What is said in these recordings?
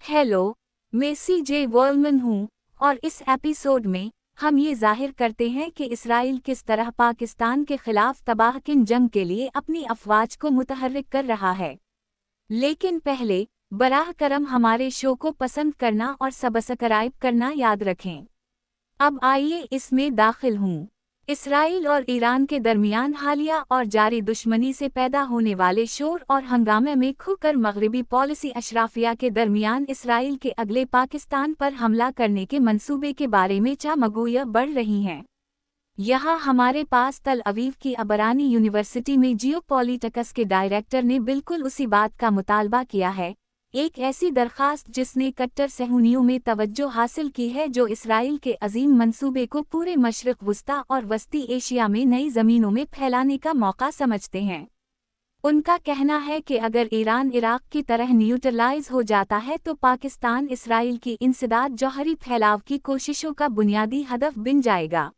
Hello, मैं सीजे वॉलमन हूँ और इस एपिसोड में हम ये जाहिर करते हैं कि इसराइल किस तरह पाकिस्तान के खिलाफ तबाहकुन जंग के लिए अपनी अफवाज को मुतहर्रिक कर रहा है। लेकिन पहले बराह करम हमारे शो को पसंद करना और सब्सक्राइब करना याद रखें। अब आइए इसमें दाखिल हूँ। इसराइल और ईरान के दरमियान हालिया और जारी दुश्मनी से पैदा होने वाले शोर और हंगामे में खुकर मगरबी पॉलिसी अशराफिया के दरमियान इसराइल के अगले पाकिस्तान पर हमला करने के मंसूबे के बारे में चामगोया बढ़ रही हैं। यहाँ हमारे पास तल अवीव की अबरानी यूनिवर्सिटी में जियोपॉलिटिक्स के डायरेक्टर ने बिल्कुल उसी बात का मुतालबा किया है, एक ऐसी दरखास्त जिसने कट्टर सहूनियों में तवज्जो हासिल की है जो इसराइल के अजीम मंसूबे को पूरे मशरिक़ वस्ता और वस्ती एशिया में नई ज़मीनों में फैलाने का मौका समझते हैं। उनका कहना है कि अगर ईरान इराक़ की तरह न्यूट्रलाइज हो जाता है तो पाकिस्तान इसराइल की इंसदाद जौहरी फैलाव की कोशिशों का बुनियादी हदफ बन जाएगा।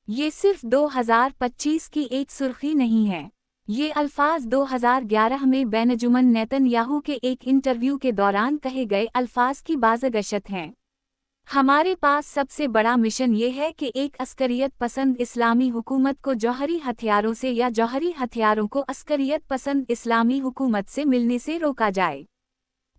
ये सिर्फ 2025 की एक सुर्खी नहीं है। ये अल्फाज 2011 में बेंजामिन नेतन्याहू के एक इंटरव्यू के दौरान कहे गए अल्फाज की बाज़गशत हैं। हमारे पास सबसे बड़ा मिशन ये है कि एक अस्करियत पसंद इस्लामी हुकूमत को जौहरी हथियारों से या जौहरी हथियारों को अस्करियत पसंद इस्लामी हुकूमत से मिलने से रोका जाए।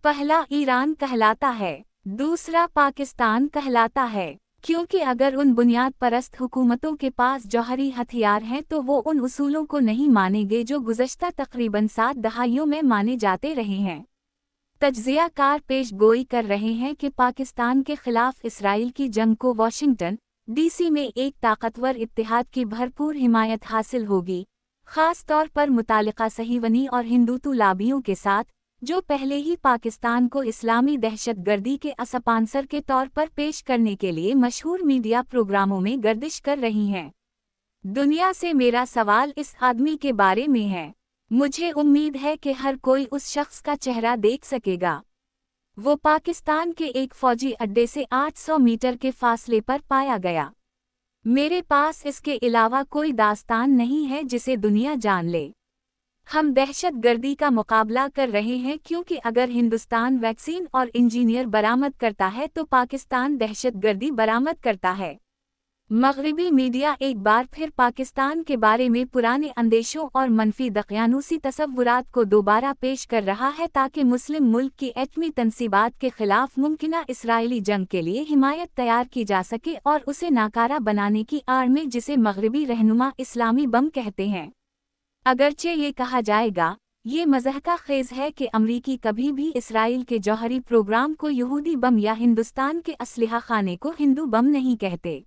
पहला ईरान कहलाता है, दूसरा पाकिस्तान कहलाता है, क्योंकि अगर उन बुनियाद परस्त हुकूमतों के पास जौहरी हथियार हैं तो वो उन उसूलों को नहीं मानेंगे जो गुज़श्ता तकरीबन 7 दहाइयों में माने जाते रहे हैं। तज्ज़ियाकार पेश गोई कर रहे हैं कि पाकिस्तान के खिलाफ इसराइल की जंग को वाशिंगटन डीसी में एक ताकतवर इत्तेहाद की भरपूर हिमायत हासिल होगी, ख़ास तौर पर मुतालिका सहीवनी और हिंदूत्व लाबियों के साथ, जो पहले ही पाकिस्तान को इस्लामी दहशतगर्दी के स्पॉन्सर के तौर पर पेश करने के लिए मशहूर मीडिया प्रोग्रामों में गर्दिश कर रही हैं। दुनिया से मेरा सवाल इस आदमी के बारे में है। मुझे उम्मीद है कि हर कोई उस शख्स का चेहरा देख सकेगा। वो पाकिस्तान के एक फौजी अड्डे से 800 मीटर के फासले पर पाया गया। मेरे पास इसके अलावा कोई दास्तान नहीं है जिसे दुनिया जान ले। हम दहशतगर्दी का मुकाबला कर रहे हैं क्योंकि अगर हिंदुस्तान वैक्सीन और इंजीनियर बरामद करता है तो पाकिस्तान दहशतगर्दी बरामद करता है। मगरबी मीडिया एक बार फिर पाकिस्तान के बारे में पुराने अंदेशों और मनफी दक़यानूसी तसव्वुरात को दोबारा पेश कर रहा है ताकि मुस्लिम मुल्क की एटमी तनसीबात के खिलाफ मुमकिना इसराइली जंग के लिए हिमायत तैयार की जा सके और उसे नाकारा बनाने की आड़ में जिसे मगरबी रहनुमा इस्लामी बम कहते हैं। अगरचे ये कहा जाएगा, ये मज़हका खेज़ है कि अमरीकी कभी भी इसराइल के जौहरी प्रोग्राम को यहूदी बम या हिंदुस्तान के असलहा खाने को हिंदू बम नहीं कहते।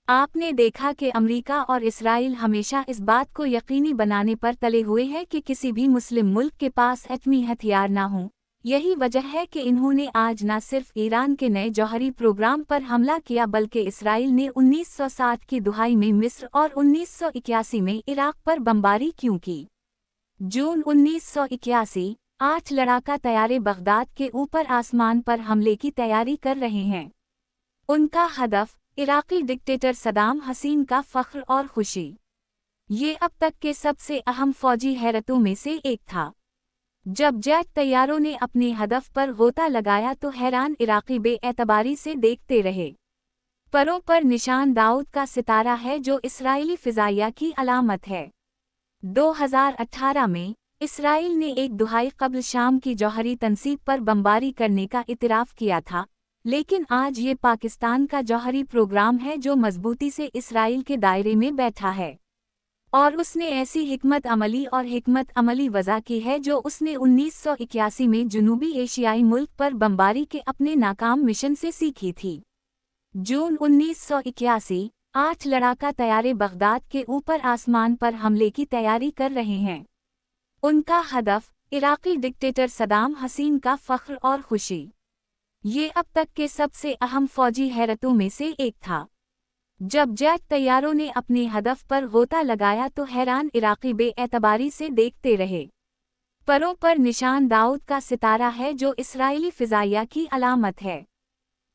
आपने देखा कि अमरीका और इसराइल हमेशा इस बात को यकीनी बनाने पर तले हुए हैं कि किसी भी मुस्लिम मुल्क के पास एटमी हथियार ना हो। यही वजह है कि इन्होंने आज न सिर्फ ईरान के नए जौहरी प्रोग्राम पर हमला किया बल्कि इसराइल ने 1960 की दुहाई में मिस्र और 1981 में इराक़ पर बमबारी क्यों की। जून 1981, 8 लड़ाका तैयारे बगदाद के ऊपर आसमान पर हमले की तैयारी कर रहे हैं। उनका हदफ इराक़ी डिक्टेटर सदाम हसीन का फ़ख्र और खुशी। ये अब तक के सबसे अहम फ़ौजी हैरतों में से एक था। जब जेट तैयारों ने अपने हदफ पर गोता लगाया तो हैरान इराक़ी बेएतबारी से देखते रहे। परों पर निशान दाऊद का सितारा है जो इसराइली फ़िज़ाइया की अलामत है। 2018 में इसराइल ने एक दुहाई क़ब्ल शाम की जौहरी तनसीब पर बमबारी करने का इतराफ़ किया था, लेकिन आज ये पाकिस्तान का जौहरी प्रोग्राम है जो मजबूती से इसराइल के दायरे में बैठा है। और उसने ऐसी हिकमत अमली वज़ा की है जो उसने 1981 में जनूबी एशियाई मुल्क पर बमबारी के अपने नाकाम मिशन से सीखी थी। जून 1981, 8 लड़ाका तैयारे बगदाद के ऊपर आसमान पर हमले की तैयारी कर रहे हैं। उनका हदफ इराक़ी डिक्टेटर सदाम हसीन का फ़ख्र और खुशी। ये अब तक के सबसे अहम फ़ौजी हैरतों में से एक था। जब जेट तैयारों ने अपने हदफ पर गोता लगाया तो हैरान इराक़ी बेएतबारी से देखते रहे। परों पर निशान दाऊद का सितारा है जो इसराइली फ़िज़ाइया की अलामत है।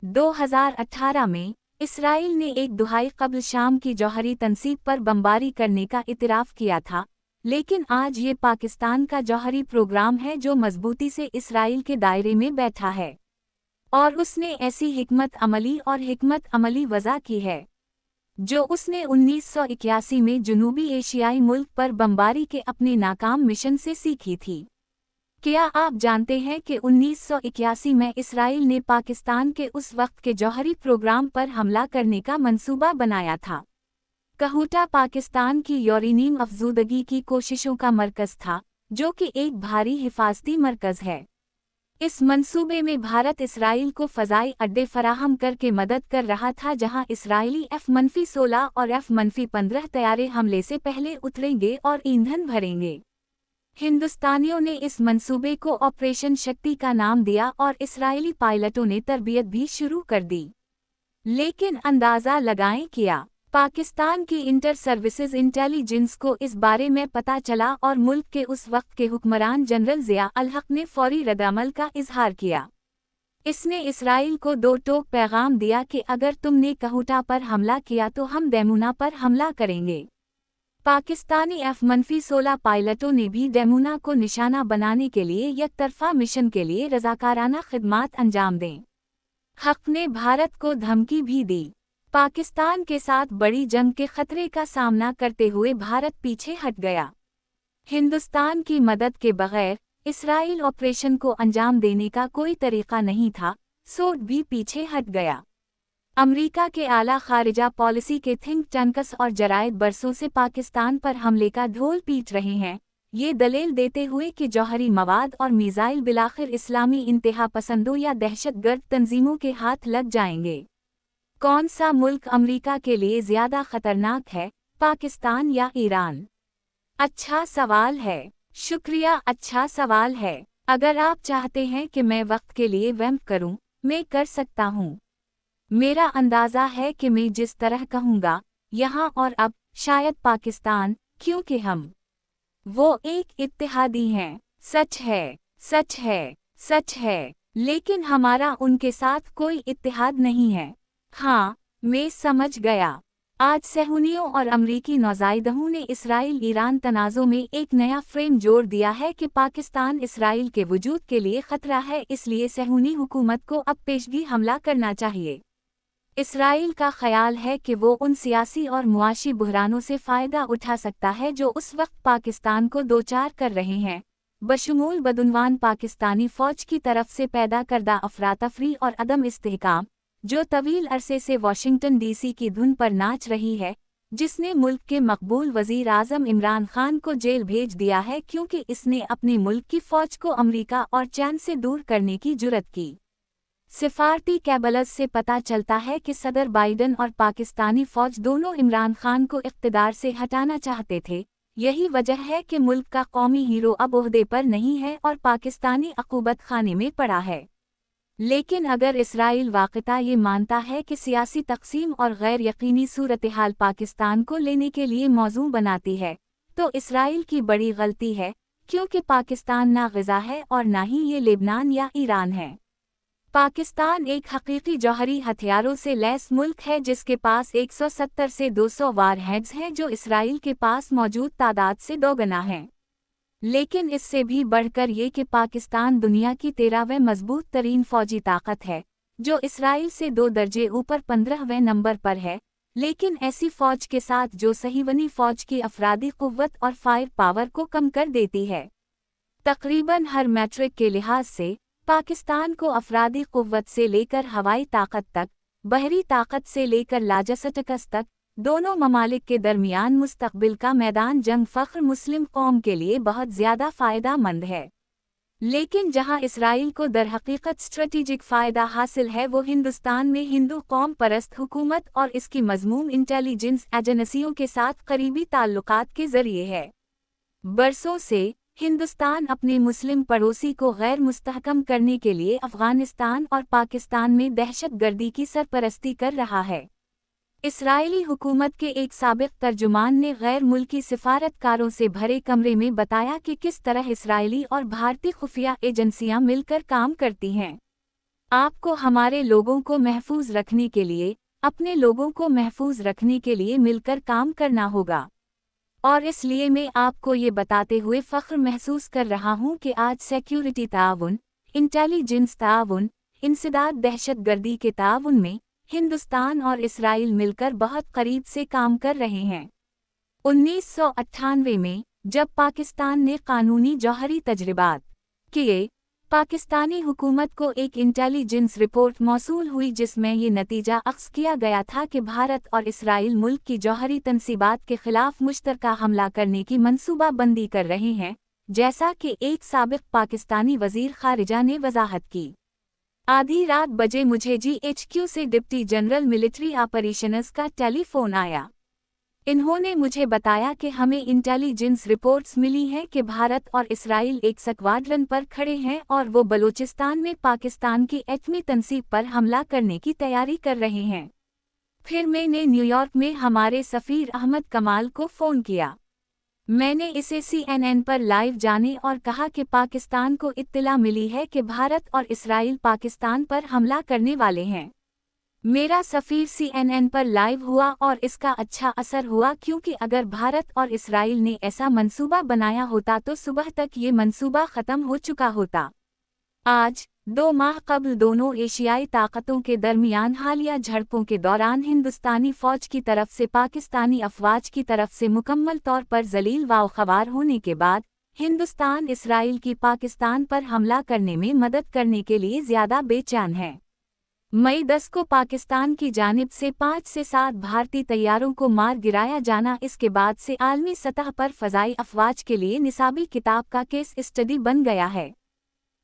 2018 में इसराइल ने एक दुहाई क़ब्ल शाम की जौहरी तनसीब पर बमबारी करने का इतराफ़ किया था, लेकिन आज ये पाकिस्तान का जौहरी प्रोग्राम है जो मजबूती से इसराइल के दायरे में बैठा है। اور اس نے ایسی حکمت عملی وضع کی ہے جو اس نے 1981 میں جنوبی ایشیائی ملک پر بمباری کے اپنے ناکام مشن سے سیکھی تھی۔ کیا آپ جانتے ہیں کہ 1981 میں اسرائیل نے پاکستان کے اس وقت کے جوہری پروگرام پر حملہ کرنے کا منصوبہ بنایا تھا؟ کہوٹہ پاکستان کی یورینیم افزودگی کی کوششوں کا مرکز تھا، جو کہ ایک بھاری حفاظتی مرکز ہے۔ اس منصوبے میں بھارت اسرائیل کو فضائی اڈے فراہم کر کے مدد کر رہا تھا، جہاں اسرائیلی F-16 اور F-15 طیارے حملے سے پہلے اتریں گے اور ایندھن بھریں گے۔ ہندوستانیوں نے اس منصوبے کو آپریشن شکتی کا نام دیا اور اسرائیلی پائلٹوں نے تربیت بھی شروع کر دی۔ لیکن اندازہ لگائیں کیا پاکستان کی انٹر سروسز انٹیلی جنس کو اس بارے میں پتہ چلا اور ملک کے اس وقت کے حکمران جنرل ضیاء الحق نے فوری ردعمل کا اظہار کیا۔ اس نے اسرائیل کو دو ٹوک پیغام دیا کہ اگر تم نے کہوٹہ پر حملہ کیا تو ہم ڈیمونا پر حملہ کریں گے۔ پاکستانی F-16 پائلٹوں نے بھی ڈیمونا کو نشانہ بنانے کے لیے یک طرفہ مشن کے لیے رضاکارانہ خدمات انجام دیں۔ حق نے بھارت کو دھمکی بھی دی۔ پاکستان کے ساتھ بڑی جنگ کے خطرے کا سامنا کرتے ہوئے بھارت پیچھے ہٹ گیا۔ ہندوستان کی مدد کے بغیر اسرائیل آپریشن کو انجام دینے کا کوئی طریقہ نہیں تھا، سوٹ بھی پیچھے ہٹ گیا۔ امریکہ کے اعلیٰ خارجہ پالیسی کے تھنک ٹینکس اور جرائد برسوں سے پاکستان پر حملے کا ڈھول پیٹ رہے ہیں، یہ دلیل دیتے ہوئے کہ جوہری مواد اور میزائل بالآخر اسلامی انتہا پسندوں یا دہشت گرد تنظیموں کے ہاتھ لگ جائیں گے۔ کون سا ملک امریکہ کے لیے زیادہ خطرناک ہے، پاکستان یا ایران؟ اچھا سوال ہے، شکریہ، اچھا سوال ہے۔ اگر آپ چاہتے ہیں کہ میں وقت کے لیے ویمپ کروں، میں کر سکتا ہوں۔ میرا اندازہ ہے کہ میں جس طرح کہوں گا، یہاں اور اب، شاید پاکستان، کیونکہ ہم وہ ایک اتحادی ہیں۔ سچ ہے، سچ ہے، سچ ہے، لیکن ہمارا ان کے ساتھ کوئی اتحاد نہیں ہے۔ ہاں، میں سمجھ گیا۔ آج صہیونیوں اور امریکی نوزائیدہوں نے اسرائیل ایران تنازع میں ایک نیا فریم جوڑ دیا ہے کہ پاکستان اسرائیل کے وجود کے لیے خطرہ ہے، اس لیے صہیونی حکومت کو اب پیشگی حملہ کرنا چاہیے۔ اسرائیل کا خیال ہے کہ وہ ان سیاسی اور معاشی بحرانوں سے فائدہ اٹھا سکتا ہے جو اس وقت پاکستان کو دوچار کر رہے ہیں، بشمول بدعنوان پاکستانی فوج کی طرف سے پیدا کردہ افراتفری اور عدم استحکام، جو طویل عرصے سے واشنگٹن ڈی سی کی دھن پر ناچ رہی ہے، جس نے ملک کے مقبول وزیر اعظم عمران خان کو جیل بھیج دیا ہے کیونکہ اس نے اپنے ملک کی فوج کو امریکہ اور چین سے دور کرنے کی جرات کی۔ سفارتی کیبلز سے پتہ چلتا ہے کہ صدر بائیڈن اور پاکستانی فوج دونوں عمران خان کو اقتدار سے ہٹانا چاہتے تھے، یہی وجہ ہے کہ ملک کا قومی ہیرو اب عہدے پر نہیں ہے اور پاکستانی عقوبت خانے میں پڑا ہے۔ لیکن اگر اسرائیل واقعتاً یہ مانتا ہے کہ سیاسی تقسیم اور غیر یقینی صورتحال پاکستان کو لینے کے لیے موزوں بناتی ہے، تو اسرائیل کی بڑی غلطی ہے، کیونکہ پاکستان نہ غزہ ہے اور نہ ہی یہ لبنان یا ایران ہے۔ پاکستان ایک حقیقی جوہری ہتھیاروں سے لیس ملک ہے جس کے پاس 170 سے 200 وار ہیڈز ہیں جو اسرائیل کے پاس موجود تعداد سے دوگنا ہیں۔ لیکن اس سے بھی بڑھ کر یہ کہ پاکستان دنیا کی 13ویں مضبوط ترین فوجی طاقت ہے، جو اسرائیل سے 2 درجے اوپر 15ویں نمبر پر ہے، لیکن ایسی فوج کے ساتھ جو صہیونی فوج کی افرادی قوت اور فائر پاور کو کم کر دیتی ہے۔ تقریباً ہر میٹرک کے لحاظ سے، پاکستان کو افرادی قوت سے لے کر ہوائی طاقت تک، بحری طاقت سے لے کر لاجسٹکس تک، دونوں ممالک کے درمیان مستقبل کا میدان جنگ فخر مسلم قوم کے لیے بہت زیادہ فائدہ مند ہے۔ لیکن جہاں اسرائیل کو درحقیقت اسٹریٹجک فائدہ حاصل ہے وہ ہندوستان میں ہندو قوم پرست حکومت اور اس کی مذموم انٹیلی جنس ایجنسیوں کے ساتھ قریبی تعلقات کے ذریعے ہے۔ برسوں سے، ہندوستان اپنے مسلم پڑوسی کو غیر مستحکم کرنے کے لیے افغانستان اور پاکستان میں دہشت گردی کی سرپرستی کر رہا ہے۔ اسرائیلی حکومت کے ایک سابق ترجمان نے غیر ملکی سفارتکاروں سے بھرے کمرے میں بتایا کہ کس طرح اسرائیلی اور بھارتی خفیہ ایجنسیاں مل کر کام کرتی ہیں۔ آپ کو ہمارے لوگوں کو محفوظ رکھنے کے لیے، اپنے لوگوں کو محفوظ رکھنے کے لیے مل کر کام کرنا ہوگا۔ اور اس لیے میں آپ کو یہ بتاتے ہوئے فخر محسوس کر رہا ہوں کہ آج سیکیورٹی تعاون، انٹیلی جنس تعاون، इंसदाद दहशत गर्दी के ताउन में हिंदुस्तान और इसराइल मिलकर बहुत करीब से काम कर रहे हैं। 1998 में जब पाकिस्तान ने कानूनी जौहरी तजर्बात किए, पाकिस्तानी हुकूमत को एक इंटेलिजेंस रिपोर्ट मौसूल हुई जिसमें ये नतीजा अख्ज़ किया गया था कि भारत और इसराइल मुल्क की जौहरी तंसीबात के खिलाफ मुश्तरका हमला करने की मंसूबा बंदी कर रहे हैं, जैसा कि एक साबिक पाकिस्तानी वज़ीर ख़ारिजा ने वज़ाहत की। आधी रात बजे मुझे GHQ से डिप्टी जनरल मिलिट्री ऑपरेशंस का टेलीफोन आया। इन्होंने मुझे बताया कि हमें इंटेलिजेंस रिपोर्ट्स मिली हैं कि भारत और इसराइल एक स्क्वाड्रन पर खड़े हैं और वो बलूचिस्तान में पाकिस्तान की एटमी तंसीब पर हमला करने की तैयारी कर रहे हैं। फिर मैंने न्यूयॉर्क में हमारे सफ़ीर अहमद कमाल को फ़ोन किया। मैंने इसे CNN पर लाइव जाने और कहा कि पाकिस्तान को इत्तला मिली है कि भारत और इसराइल पाकिस्तान पर हमला करने वाले हैं। मेरा सफ़ीर CNN पर लाइव हुआ और इसका अच्छा असर हुआ, क्योंकि अगर भारत और इसराइल ने ऐसा मंसूबा बनाया होता तो सुबह तक ये मंसूबा ख़त्म हो चुका होता। आज 2 माह कबल दोनों एशियाई ताकतों के दरमियान हालिया झड़पों के दौरान हिंदुस्तानी फ़ौज की तरफ से पाकिस्तानी अफ़वाज की तरफ से मुकम्मल तौर पर ज़लील व ख़वार होने के बाद हिंदुस्तान इसराइल की पाकिस्तान पर हमला करने में मदद करने के लिए ज़्यादा बेचैन है। मई 10 को पाकिस्तान की जानिब से 5 से 7 भारतीय तैयारों को मार गिराया जाना इसके बाद से आलमी सतह पर फ़ज़ाई अफ़वाज के लिए निसाबी किताब का केस स्टडी बन गया है,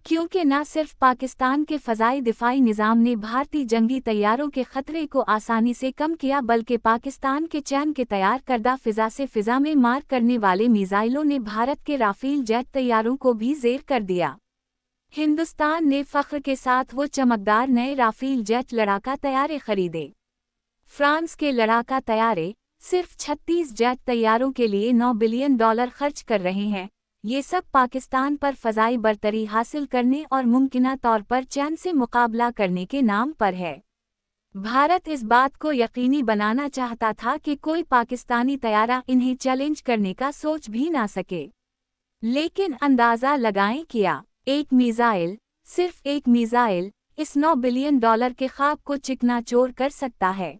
क्योंकि न सिर्फ पाकिस्तान के फ़ज़ाई दिफ़ाई निज़ाम ने भारतीय जंगी तैयारों के ख़तरे को आसानी से कम किया, बल्कि पाकिस्तान के चैन के तैयार करदा फ़िज़ा से फ़िज़ा में मार करने वाले मिसाइलों ने भारत के राफ़ेल जेट तैयारों को भी ज़ेर कर दिया। हिंदुस्तान ने फ़ख्र के साथ वो चमकदार नए राफ़ेल जेट लड़ाका तैयारे खरीदे। फ्रांस के लड़ाका तैयारे सिर्फ 36 जेट तैयारों के लिए $9 बिलियन खर्च कर रहे हैं। ये सब पाकिस्तान पर फ़ज़ाई बरतरी हासिल करने और मुमकिना तौर पर चैन से मुकाबला करने के नाम पर है। भारत इस बात को यकीनी बनाना चाहता था कि कोई पाकिस्तानी तैयारा इन्हें चैलेंज करने का सोच भी ना सके। लेकिन अंदाज़ा लगाएं क्या एक मिसाइल, सिर्फ एक मिसाइल, इस $9 बिलियन के ख्वाब को चिकनाचूर कर सकता है।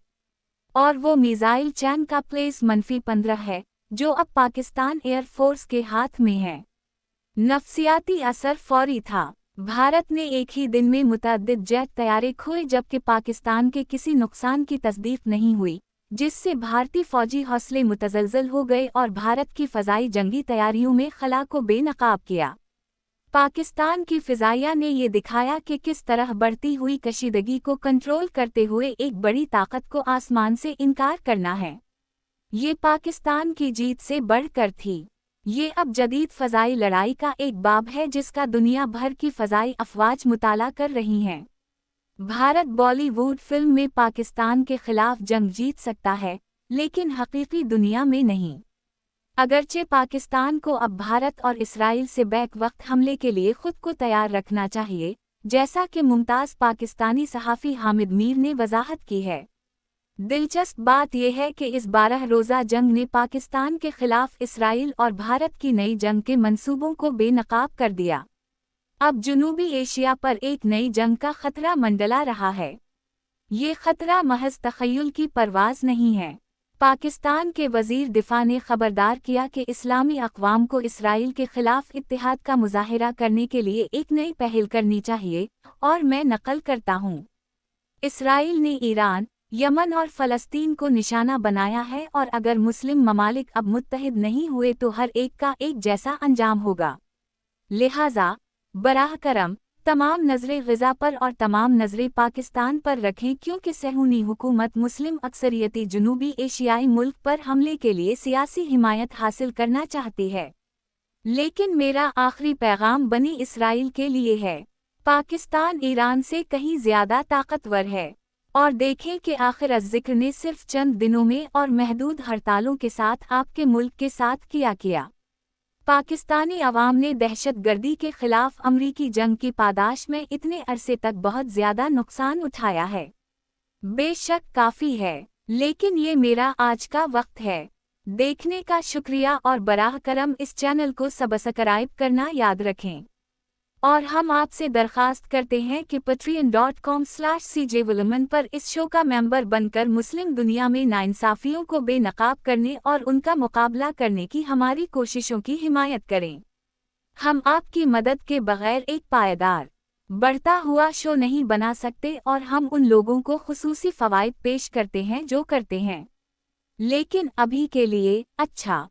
और वो मिसाइल चैन का प्लेस -15 है, जो अब पाकिस्तान एयरफोर्स के हाथ में है। नफसियाती असर फौरी था। भारत ने एक ही दिन में मुतअद्दिद जेट तैयारे खोए, जबकि पाकिस्तान के किसी नुकसान की तस्दीक नहीं हुई, जिससे भारतीय फौजी हौसले मुतज़लज़ल हो गए और भारत की फ़ज़ाई जंगी तैयारियों में खला को बेनकाब किया। पाकिस्तान की फ़िज़ाइया ने ये दिखाया कि किस तरह बढ़ती हुई कशीदगी को कंट्रोल करते हुए एक बड़ी ताकत को आसमान से इनकार करना है। ये पाकिस्तान की जीत से बढ़कर थी। ये अब जदीद फ़ज़ाई लड़ाई का एक बाब है जिसका दुनिया भर की फ़ज़ाई अफ़वाज मुताला कर रही हैं। भारत बॉलीवुड फिल्म में पाकिस्तान के खिलाफ जंग जीत सकता है, लेकिन हकीकी दुनिया में नहीं। अगरचे पाकिस्तान को अब भारत और इसराइल से बैक वक्त हमले के लिए खुद को तैयार रखना चाहिए, जैसा कि मुमताज़ पाकिस्तानी सहाफ़ी हामिद मीर ने वज़ाहत की है। दिलचस्प बात यह है कि इस 12 रोज़ा जंग ने पाकिस्तान के खिलाफ इसराइल और भारत की नई जंग के मंसूबों को बेनकाब कर दिया। अब जनूबी एशिया पर एक नई जंग का खतरा मंडला रहा है। ये खतरा महज तख़य्युल की परवाज़ नहीं है। पाकिस्तान के वज़ीर दिफ़ा ने खबरदार किया कि इस्लामी अक़वाम को इसराइल के खिलाफ इत्तेहाद का मुज़ाहिरा करने के लिए एक नई पहल करनी चाहिए, और मैं नक़ल करता हूँ। इसराइल ने ईरान, यमन और फ़लस्तीन को निशाना बनाया है, और अगर मुस्लिम ममालिक अब मुत्तहिद नहीं हुए तो हर एक का एक जैसा अंजाम होगा। लिहाजा बराह करम तमाम नज़रें ग़ज़ा पर और तमाम नज़रें पाकिस्तान पर रखें, क्योंकि सहूनी हुकूमत मुस्लिम अक्सरियती जनूबी एशियाई मुल्क पर हमले के लिए सियासी हिमायत हासिल करना चाहती है। लेकिन मेरा आखिरी पैगाम बनी इसराइल के लिए है। पाकिस्तान ईरान से कहीं ज़्यादा ताकतवर है, और देखें कि आखिर अज़्ज़िक्र ने सिर्फ चंद दिनों में और महदूद हड़तालों के साथ आपके मुल्क के साथ किया। पाकिस्तानी अवाम ने दहशत गर्दी के खिलाफ अमरीकी जंग की पादाश में इतने अरसे तक बहुत ज़्यादा नुकसान उठाया है। बेशक काफ़ी है, लेकिन ये मेरा आज का वक्त है। देखने का शुक्रिया और बराह करम इस चैनल को सब्सक्राइब करना याद रखें। और हम आपसे दरखास्त करते हैं कि patreon.com/cjwilliman पर इस शो का मेंबर बनकर मुस्लिम दुनिया में नाइंसाफियों को बेनकाब करने और उनका मुकाबला करने की हमारी कोशिशों की हिमायत करें। हम आपकी मदद के बगैर एक पायदार, बढ़ता हुआ शो नहीं बना सकते और हम उन लोगों को खुसूसी फ़वाइद पेश करते हैं जो करते हैं। लेकिन अभी के लिए, अच्छा।